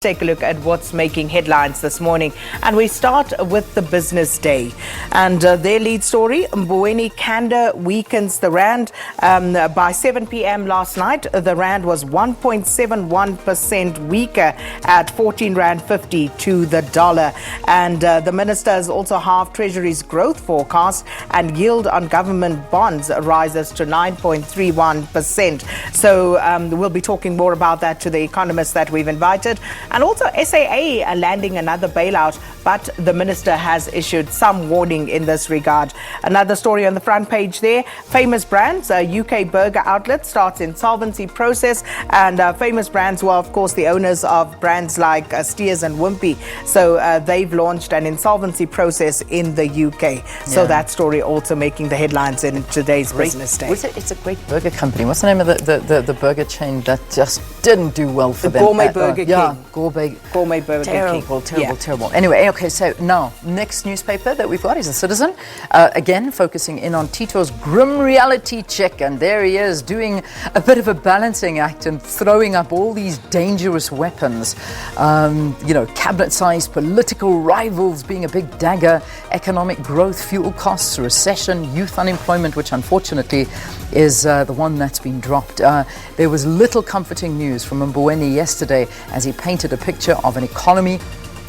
Take a look at what's making headlines this morning, and we start with the business day, and their lead story: Mboweni Kanda weakens the rand. By 7 p.m. last night, the rand was 1.71% weaker at 14 rand 50 to the dollar, and the minister has also halved Treasury's growth forecast, and yield on government bonds rises to 9.31%. So we'll be talking more about that to the economists that we've invited. And also SAA landing another bailout, but the minister has issued some warning in this regard. Another story on the front page there: Famous Brands, a UK burger outlet, starts insolvency process. And Famous Brands were, of course, the owners of brands like Steers and Wimpy. So they've launched an insolvency process in the UK. So that story also making the headlines in today's business day. It's a great burger company. What's the name of the burger chain that just didn't do well for them? Gourmet Burger King. Yeah, Gourmet Burger King. Terrible. Anyway, okay, so now, next newspaper that we've got is The Citizen. Again, focusing in on Tito's grim reality check. And there he is, doing a bit of a balancing act and throwing up all these dangerous weapons. Cabinet-sized political rivals being a big dagger, economic growth, fuel costs, recession, youth unemployment, which unfortunately is the one that's been dropped. There was little comforting news from Mboweni yesterday as he painted a picture of an economy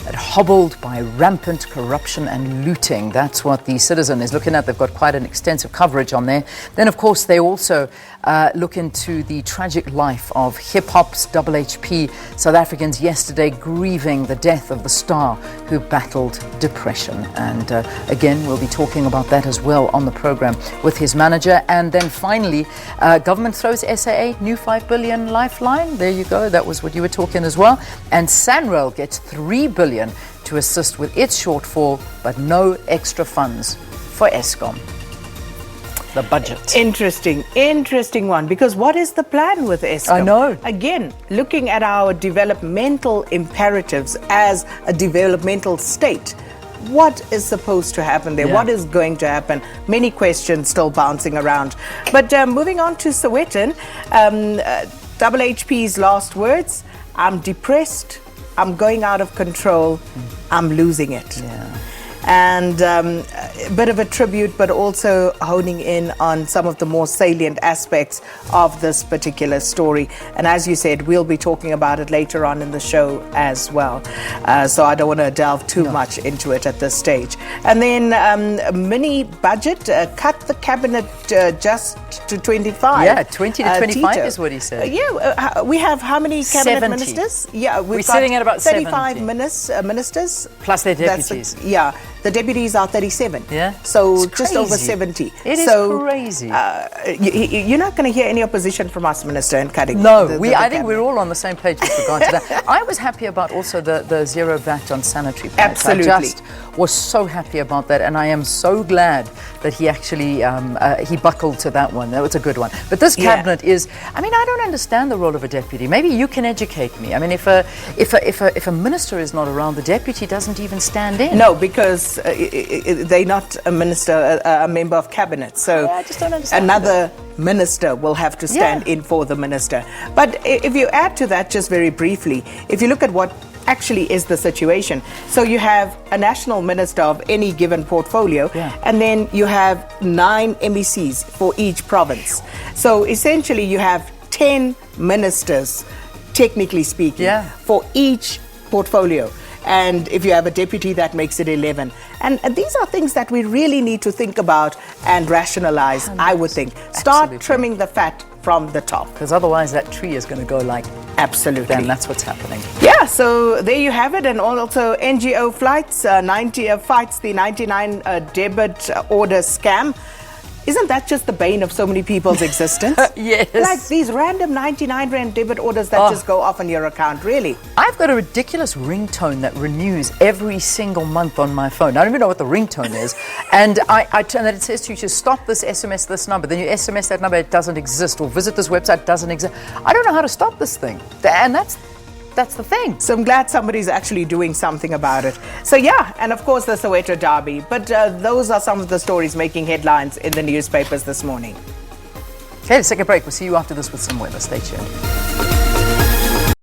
that hobbled by rampant corruption and looting. That's what The Citizen is looking at. They've got quite an extensive coverage on there. Then, of course, they also look into the tragic life of hip-hop's HP. South Africans yesterday grieving the death of the star who battled depression. And again, we'll be talking about that as well on the program with his manager. And then finally, government throws SAA new 5 billion lifeline. There you go. That was what you were talking as well. And SANRAL gets 3 billion to assist with its shortfall, but no extra funds for Eskom. The budget. Interesting one, because what is the plan with Eskom? I know. Again, looking at our developmental imperatives as a developmental state, what is supposed to happen there? What is going to happen? Many questions still bouncing around. But moving on to Sowetan, HP's last words: I'm depressed, I'm going out of control, I'm losing it. And a bit of a tribute, but also honing in on some of the more salient aspects of this particular story. And as you said, we'll be talking about it later on in the show as well. So I don't want to delve too much into it at this stage. And then mini budget, cut the cabinet just to 25. Yeah, 20 to 25 Tito is what he said. We have how many cabinet 70. ministers? Yeah, we're sitting at about 35 70. Ministers. Plus their deputies. The deputies are 37. Yeah. So just over 70. It is crazy. You're not going to hear any opposition from us, Minister, in cutting. No, I think we're all on the same page with regard to that. I was happy about also the zero VAT on sanitary pads. Absolutely. I just was so happy about that, and I am so glad that he actually he buckled to that one. That was a good one. But this cabinet is, I don't understand the role of a deputy. Maybe you can educate me. If a minister is not around, the deputy doesn't even stand in. No, because they're not a minister, a member of cabinet. So I just don't understand another minister will have to stand in for the minister. But if you add to that, just very briefly, if you look at what actually is the situation. So you have a national minister of any given portfolio, and then you have 9 MECs for each province. So essentially you have 10 ministers, technically speaking, for each portfolio. And if you have a deputy, that makes it 11. And these are things that we really need to think about and rationalize, I would think. Start trimming the fat from the top. Because otherwise that tree is going to go like... Absolutely. Then that's what's happening. Yeah, so there you have it. And also NGO flights, fights the 99 debit order scam. Isn't that just the bane of so many people's existence? Yes. Like these random 99 rand debit orders that just go off on your account, really. I've got a ridiculous ringtone that renews every single month on my phone. I don't even know what the ringtone is. And I turn that, it says to you, just stop this, SMS this number. Then you SMS that number, it doesn't exist. Or visit this website, it doesn't exist. I don't know how to stop this thing. And that's the thing. So I'm glad somebody's actually doing something about it. So and of course the Soweto Derby. But those are some of the stories making headlines in the newspapers this morning. Okay, let's take a break. We'll see you after this with some weather. Stay tuned.